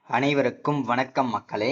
அனைவருக்கும் வணக்கம் மக்களே.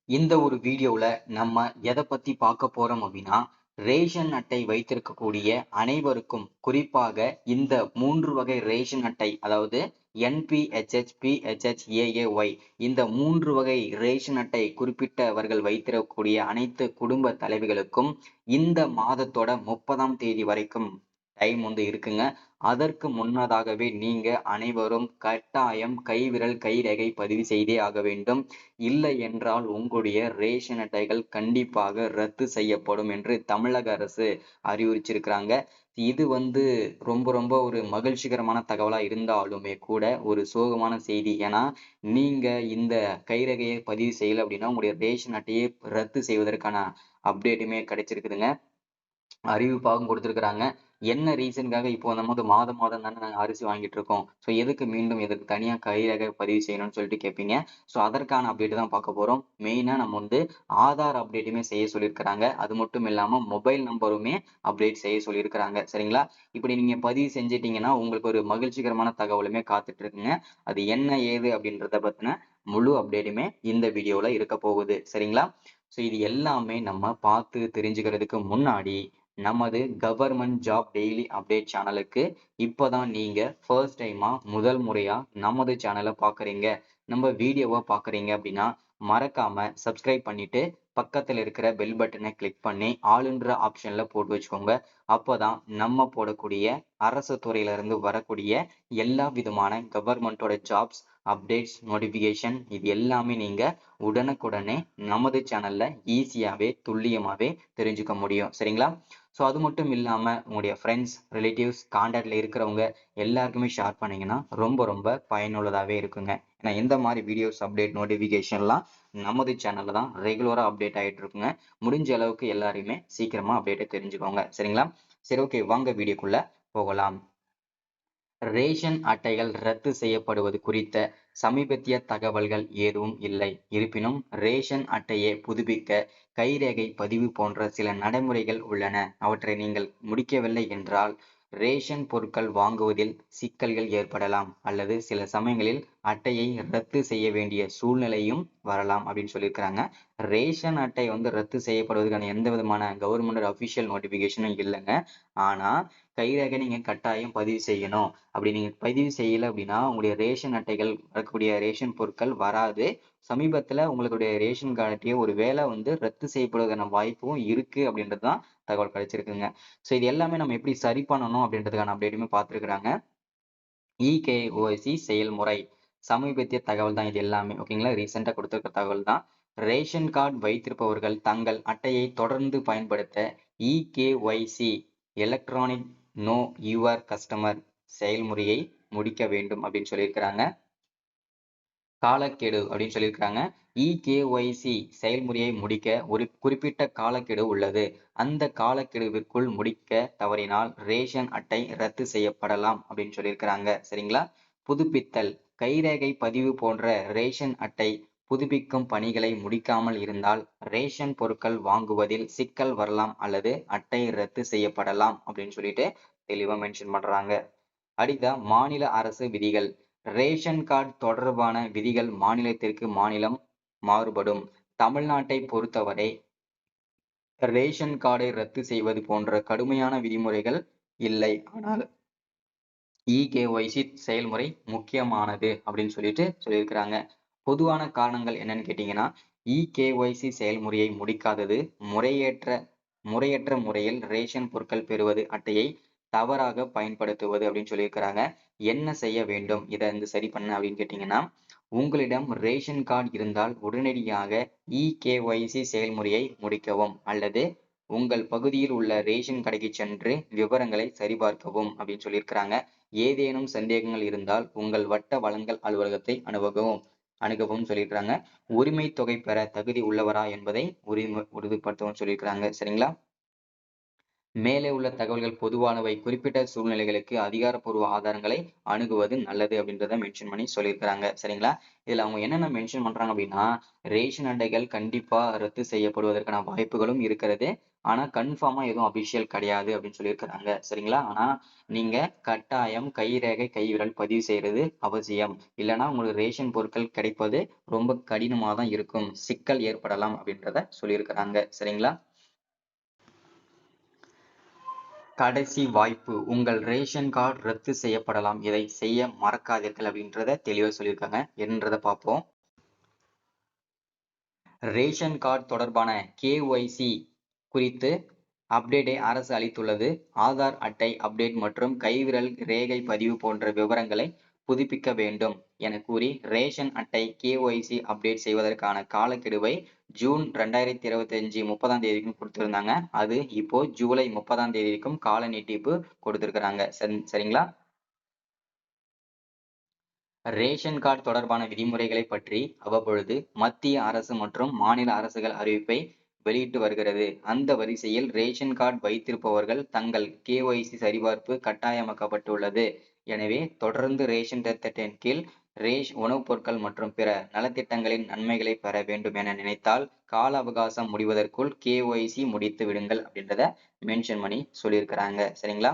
இந்த ஒரு வீடியோல நம்ம எதை பத்தி பார்க்க போறோம் அப்படின்னா, ரேஷன் அட்டை வைத்திருக்கக்கூடிய அனைவருக்கும், குறிப்பாக இந்த 3 வகை ரேஷன் அட்டை, அதாவது என்பிஹெச்ஹெச், பிஹெச்ஹெச், ஏஏஒய், இந்த 3 வகை ரேஷன் அட்டை குறிப்பிட்டவர்கள் வைத்திருக்கக்கூடிய அனைத்து குடும்ப தலைவிகளுக்கும் இந்த மாதத்தோட 30ஆம் தேதி வரைக்கும் டைம் இருக்குங்க. அதற்கு முன்னதாகவே நீங்க அனைவரும் கட்டாயம் கைவிரல் கைரேகை பதிவு செய்தே ஆக வேண்டும். இல்லை என்றால் உங்களுடைய ரேஷன் அட்டைகள் கண்டிப்பாக ரத்து செய்யப்படும் என்று தமிழக அரசு அறிவுறுத்தியிருக்கிறாங்க. இது ரொம்ப ரொம்ப ஒரு மகிழ்ச்சிகரமான தகவலா இருந்தாலுமே கூட ஒரு சோகமான செய்தி. ஏன்னா நீங்க இந்த கைரேகையை பதிவு செய்யல அப்படின்னா உங்களுடைய ரேஷன் அட்டையை ரத்து செய்வதற்கான அப்டேட்டுமே கிடைச்சிருக்குதுங்க. அறிவிப்பாகவும் கொடுத்திருக்கிறாங்க. என்ன ரீசனுக்காக இப்போ நம்ம மாதம் மாதம் தானே நாங்க அரிசி வாங்கிட்டு இருக்கோம். ஸோ எதுக்கு மீண்டும் எதுக்கு தனியா கைரேகை பதிவு செய்யணும்னு சொல்லிட்டு கேட்பீங்க. ஸோ அதற்கான அப்டேட் தான் பார்க்க போறோம். மெயினா நம்ம ஆதார் அப்டேட்டுமே செய்ய சொல்லியிருக்கிறாங்க. அது மட்டும் இல்லாம மொபைல் நம்பருமே அப்டேட் செய்ய சொல்லியிருக்கிறாங்க. சரிங்களா? இப்படி நீங்க பதிவு செஞ்சிட்டீங்கன்னா உங்களுக்கு ஒரு மகிழ்ச்சிகரமான தகவலுமே காத்துட்டு இருக்குங்க. அது என்ன ஏது அப்படின்றத பத்தின முழு அப்டேட்டுமே இந்த வீடியோல இருக்க போகுது. சரிங்களா? ஸோ இது எல்லாமே நம்ம பார்த்து தெரிஞ்சுக்கிறதுக்கு முன்னாடி நமது கவர்மெண்ட் ஜாப் டெய்லி அப்டேட் சேனலுக்கு இப்பதான் நீங்க ஃபர்ஸ்ட் டைமா முதல் முறையா நமது சேனலை பாக்குறீங்க, நம்ம வீடியோவை பாக்குறீங்க அப்படின்னா மறக்காம சப்ஸ்கிரைப் பண்ணிட்டு பக்கத்துல இருக்கிற பெல் பட்டனை கிளிக் பண்ணி ஆளுன்ற ஆப்ஷன்ல போட்டு வச்சுக்கோங்க. அப்பதான் நம்ம போடக்கூடிய அரசு துறையில இருந்து வரக்கூடிய எல்லா விதமான கவர்மெண்டோட ஜாப்ஸ் அப்டேட்ஸ் நோட்டிபிகேஷன் இது எல்லாமே நீங்க உடனுக்குடனே நமது சேனல்ல ஈஸியாவே துல்லியமாவே தெரிஞ்சுக்க முடியும். சரிங்களா? ஸோ அது மட்டும் இல்லாம உங்களுடைய ஃப்ரெண்ட்ஸ், ரிலேட்டிவ்ஸ், கான்டாக்ட்ல இருக்கிறவங்க எல்லாருக்குமே ஷேர் பண்ணீங்கன்னா ரொம்ப ரொம்ப பயனுள்ளதாவே இருக்குங்க. ஏன்னா இந்த மாதிரி வீடியோஸ் அப்டேட் நோட்டிபிகேஷன்லாம் நமது சேனல்ல தான் ரெகுலரா அப்டேட் ஆயிட்டு இருக்குங்க. முடிஞ்ச அளவுக்கு எல்லாரையுமே சீக்கிரமா அப்டேட்டை தெரிஞ்சுக்கோங்க. சரிங்களா? சரி, ஓகே, வாங்க வீடியோக்குள்ள போகலாம். ரேஷன் அட்டைகள் ரத்து செய்யப்படுவது குறித்த சமீபத்திய தகவல்கள் எதுவும் இல்லை. இருப்பினும் ரேஷன் அட்டையை புதுப்பிக்க கைரேகை பதிவு போன்ற சில நடைமுறைகள் உள்ளன. அவற்றை நீங்கள் முடிக்கவில்லை என்றால் ரேஷன் பொருட்கள் வாங்குவதில் சிக்கல்கள் ஏற்படலாம் அல்லது சில சமயங்களில் அட்டையை ரத்து செய்ய வேண்டிய சூழ்நிலையும் வரலாம் அப்படின்னு சொல்லியிருக்கிறாங்க. ரேஷன் அட்டை ரத்து செய்யப்படுவதற்கான எந்த விதமான கவர்மெண்ட் அபிஷியல் நோட்டிபிகேஷனும் இல்லைங்க. ஆனா கைரேகை நீங்க கட்டாயம் பதிவு செய்யணும். அப்படி நீங்க பதிவு செய்யல அப்படின்னா உங்களுடைய ரேஷன் அட்டைகள் வரக்கூடிய ரேஷன் பொருட்கள் வராது. சமீபத்துல உங்களுடைய ரேஷன் கார்டை ஒரு வேலை ரத்து செய்யப்படுவதற்கான வாய்ப்பும் இருக்கு அப்படின்றதுதான் தகவல் கிடைச்சிருக்குங்க. சோ இது எல்லாமே நம்ம எப்படி சரி பண்ணணும் அப்படின்றதுக்கான அப்டேட்டுமே பார்த்திருக்கிறாங்க. இகேஒய்சி செயல்முறை சமீபத்திய தகவல் தான் இது எல்லாமே. ஓகேங்களா? ரீசெண்டா கொடுத்திருக்க தகவல் தான். ரேஷன் கார்டு வைத்திருப்பவர்கள் தங்கள் அட்டையை தொடர்ந்து பயன்படுத்த eKYC electronic no your customer செயல்முறையை முடிக்க வேண்டும் அப்படின்னு சொல்லியிருக்கிறாங்க. காலக்கெடு அப்படின்னு சொல்லியிருக்கிறாங்க. இகேஒய்சி செயல்முறையை முடிக்க ஒரு குறிப்பிட்ட காலக்கெடு உள்ளது. அந்த காலக்கெடுவிற்குள் முடிக்க தவறினால் ரேஷன் அட்டை ரத்து செய்யப்படலாம் அப்படின்னு சொல்லியிருக்கிறாங்க. சரிங்களா? புதுப்பித்தல் கைரேகை பதிவு போன்ற ரேஷன் அட்டை புதுப்பிக்கும் பணிகளை முடிக்காமல் இருந்தால் ரேஷன் பொருட்கள் வாங்குவதில் சிக்கல் வரலாம் அல்லது அட்டை ரத்து செய்யப்படலாம் அப்படின்னு சொல்லிட்டு தெளிவா மென்ஷன் பண்றாங்க. அடுத்த மாநில அரசு விதிகள். ரேஷன் கார்டு தொடர்பான விதிகள் மாநிலத்திற்கு மாநிலம் மாறுபடும். தமிழ்நாட்டை பொறுத்தவரை ரேஷன் கார்டை ரத்து செய்வது போன்ற கடுமையான விதிமுறைகள் இல்லை. ஆனால் இகேஒய்சி செயல்முறை முக்கியமானது அப்படின்னு சொல்லியிருக்கிறாங்க. பொதுவான காரணங்கள் என்னன்னு கேட்டீங்கன்னா, இகேஒய்சி செயல்முறையை முடிக்காதது, முறையற்ற முறையில் ரேஷன் பொருட்கள் பெறுவது, அட்டையை தவறாக பயன்படுத்துவது அப்படின்னு சொல்லியிருக்கிறாங்க. என்ன செய்ய வேண்டும் இதை சரி பண்ண அப்படின்னு கேட்டீங்கன்னா, உங்களிடம் ரேஷன் கார்டு இருந்தால் உடனடியாக இகேஒய்சி செயல்முறையை முடிக்கவும் அல்லது உங்கள் பகுதியில் உள்ள ரேஷன் கடைக்கு சென்று விவரங்களை சரிபார்க்கவும் அப்படின்னு சொல்லியிருக்கிறாங்க. ஏதேனும் சந்தேகங்கள் இருந்தால் உங்கள் வட்ட வழங்கல் அலுவலகத்தை அணுகவும் சொல்லியிருக்கிறாங்க. உரிமை தொகை பெற தகுதி உள்ளவரா என்பதை உறுதிப்படுத்தவும் சொல்லியிருக்கிறாங்க. சரிங்களா? மேலே உள்ள தகவல்கள் பொதுவானவை. குறிப்பிட்ட சூழ்நிலைகளுக்கு அதிகாரப்பூர்வ ஆதாரங்களை அணுகுவது நல்லது அப்படின்றத மென்ஷன் பண்ணி சொல்லியிருக்கிறாங்க. சரிங்களா? இதுல அவங்க என்னென்ன மென்ஷன் பண்றாங்க அப்படின்னா, ரேஷன் அட்டைகள் கண்டிப்பா ரத்து செய்யப்படுவதற்கான வாய்ப்புகளும் இருக்கிறது. ஆனா கன்ஃபார்மா எதுவும் அபிஷியல் கிடையாது அப்படின்னு சொல்லியிருக்கிறாங்க. சரிங்களா? ஆனா நீங்க கட்டாயம் கைரேகை கைவிரல் பதிவு செய்யறது அவசியம். இல்லைன்னா உங்களுக்கு ரேஷன் பொருட்கள் கிடைப்பது ரொம்ப கடினமா தான் இருக்கும். சிக்கல் ஏற்படலாம் அப்படின்றத சொல்லியிருக்கிறாங்க. சரிங்களா? கடைசி வாய்ப்பு, உங்கள் ரேஷன் கார்டு ரத்து செய்யப்படலாம், இதை செய்ய மறக்காதீர்கள் அப்படின்றத தெளிவா சொல்லியிருக்காங்க. என்னன்றதை பார்ப்போம். ரேஷன் கார்டு தொடர்பான KYC குறித்து அப்டேட்டை அரசு அளித்துள்ளது. ஆதார் அட்டை அப்டேட் மற்றும் கைவிரல் ரேகை பதிவு போன்ற விவரங்களை புதுப்பிக்க வேண்டும் என கூறி ரேஷன் அட்டை KYC அப்டேட் செய்வதற்கான காலக்கெடுவை ஜூன் 2025 30ஆம் தேதிக்கும் கொடுத்திருந்தாங்க. அது இப்போ ஜூலை 30ஆம் தேதிக்கும் கால நீட்டிப்பு கொடுத்திருக்கிறாங்க. சரிங்களா? ரேஷன் கார்டு தொடர்பான விதிமுறைகளை பற்றி அவ்வப்பொழுது மத்திய அரசு மற்றும் மாநில அரசுகள் அறிவிப்பை வெளியிட்டு வருகிறது. அந்த வரிசையில் ரேஷன் கார்டு வைத்திருப்பவர்கள் தங்கள் KYC சரிபார்ப்பு கட்டாயமாக்கப்பட்டுள்ளது. எனவே தொடர்ந்து ரேஷன் திட்டத்தின் கீழ் உணவுப் பொருட்கள் மற்றும் பிற நலத்திட்டங்களின் நன்மைகளை பெற வேண்டும் என நினைத்தால் கால அவகாசம் முடிவதற்குள் KYC முடித்து விடுங்கள் அப்படின்றத மென்ஷன் பண்ணி சொல்லியிருக்கிறாங்க. சரிங்களா?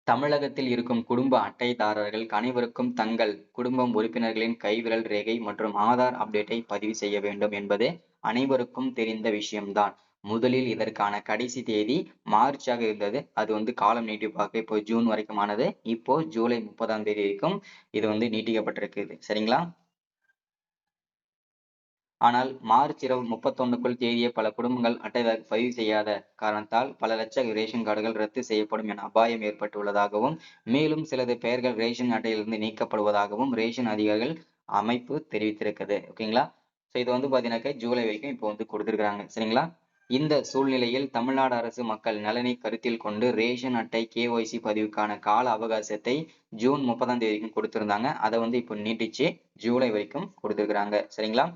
தமிழகத்தில் இருக்கும் குடும்ப அட்டைதாரர்கள் அனைவருக்கும் தங்கள் குடும்பம் உறுப்பினர்களின் கைவிரல் ரேகை மற்றும் ஆதார் அப்டேட்டை பதிவு செய்ய வேண்டும் என்பது அனைவருக்கும் தெரிந்த விஷயம்தான். முதலில் இதற்கான கடைசி தேதி மார்ச்சாக இருந்தது. அது காலம் நீட்டிப்பாக இப்போ ஜூன் வரைக்கும் ஆனது. இப்போ ஜூலை 30ஆம் தேதி வரைக்கும் இது நீட்டிக்கப்பட்டிருக்குது. சரிங்களா? ஆனால் மார்ச் 31க்குள் தேதியை பல குடும்பங்கள் அட்டைதாரர் பதிவு செய்யாத காரணத்தால் பல லட்சம் ரேஷன் கார்டுகள் ரத்து செய்யப்படும் என அபாயம் ஏற்பட்டுள்ளதாகவும், மேலும் சிலது பெயர்கள் ரேஷன் அட்டையிலிருந்து நீக்கப்படுவதாகவும் ரேஷன் அதிகாரிகள் அமைப்பு தெரிவித்திருக்குது. ஓகேங்களா? ஸோ இது பாத்தீங்கன்னாக்க ஜூலை வரைக்கும் இப்போ கொடுத்திருக்காங்க. சரிங்களா? இந்த சூழ்நிலையில் தமிழ்நாடு அரசு மக்கள் நலனை கருத்தில் கொண்டு ரேஷன் அட்டை KYC பதிவுக்கான கால அவகாசத்தை ஜூன் 30ஆம் தேதிக்கும் கொடுத்திருந்தாங்க. அதை இப்போ நீட்டிச்சு ஜூலை வரைக்கும் கொடுத்திருக்கிறாங்க. சரிங்களா?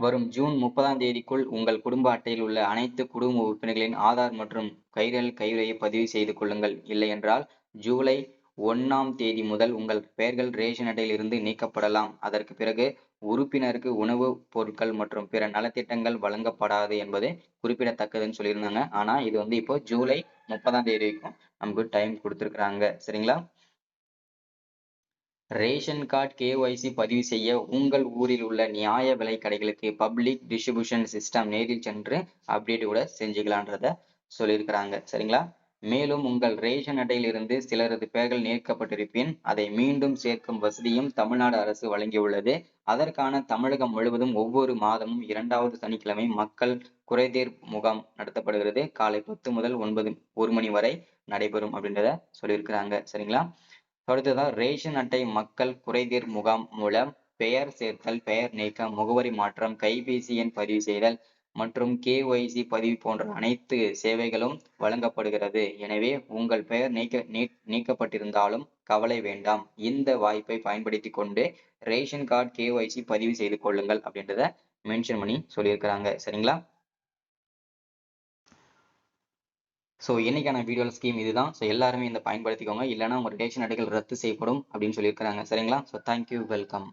வரும் ஜூன் 30ஆம் தேதிக்குள் உங்கள் குடும்ப அட்டையில் உள்ள அனைத்து குடும்ப உறுப்பினர்களின் ஆதார் மற்றும் கைரேகையை பதிவு செய்து கொள்ளுங்கள். இல்லையென்றால் ஜூலை 1ஆம் தேதி முதல் உங்கள் பெயர்கள் ரேஷன் அட்டையில் இருந்து நீக்கப்படலாம். அதற்கு பிறகு உறுப்பினருக்கு உணவுப் பொருட்கள் மற்றும் பிற நலத்திட்டங்கள் வழங்கப்படாது என்பது குறிப்பிடத்தக்கதுன்னு சொல்லியிருந்தாங்க. ஆனா இது இப்போ ஜூலை 30ஆம் தேதி வரைக்கும் நமக்கு டைம் கொடுத்திருக்கிறாங்க. சரிங்களா? ரேஷன் கார்டு KYC பதிவு செய்ய உங்கள் ஊரில் உள்ள நியாய விலை கடைகளுக்கு பப்ளிக் டிஸ்ட்ரிபியூஷன் சிஸ்டம் நேரில் சென்று அப்டேட் கூட செஞ்சுக்கலான்றத சொல்லியிருக்கிறாங்க. சரிங்களா? மேலும் உங்கள் ரேஷன் அட்டையில் இருந்து சிலரது பெயர்கள் நீக்கப்பட்டிருப்பின் அதை மீண்டும் சேர்க்கும் வசதியும் தமிழ்நாடு அரசு வழங்கியுள்ளது. அதற்கான தமிழகம் முழுவதும் ஒவ்வொரு மாதமும் 2வது சனிக்கிழமை மக்கள் குறைதீர் முகாம் நடத்தப்படுகிறது. காலை 10 முதல் 1 மணி வரை நடைபெறும் அப்படின்றத சொல்லியிருக்கிறாங்க. சரிங்களா? அடுத்ததான் ரேஷன் அட்டை மக்கள் குறைதீர் முகாம் மூலம் பெயர் சேர்த்தல், பெயர் நீக்கம், முகவரி மாற்றம், கைபேசி எண் பதிவு செய்தல் மற்றும் KYC பதிவு போன்ற அனைத்து சேவைகளும் வழங்கப்படுகிறது. எனவே உங்கள் பெயர் நீக்கப்பட்டிருந்தாலும் கவலை வேண்டாம். இந்த வாய்ப்பை பயன்படுத்திக் கொண்டு ரேஷன் கார்டு KYC பதிவு செய்து கொள்ளுங்கள் அப்படின்றத மென்ஷன் பண்ணி சொல்லியிருக்கிறாங்க. சரிங்களா? ஸோ இன்னைக்கான வீடியோ ஸ்கீம் இதுதான். ஸோ எல்லாருமே இந்த பயன்படுத்திக்கோங்க. இல்லைன்னா உங்க ரேஷன் அட்டைகள் ரத்து செய்யப்படும் அப்படின்னு சொல்லியிருக்கிறாங்க. சரிங்களா? So thank you, welcome.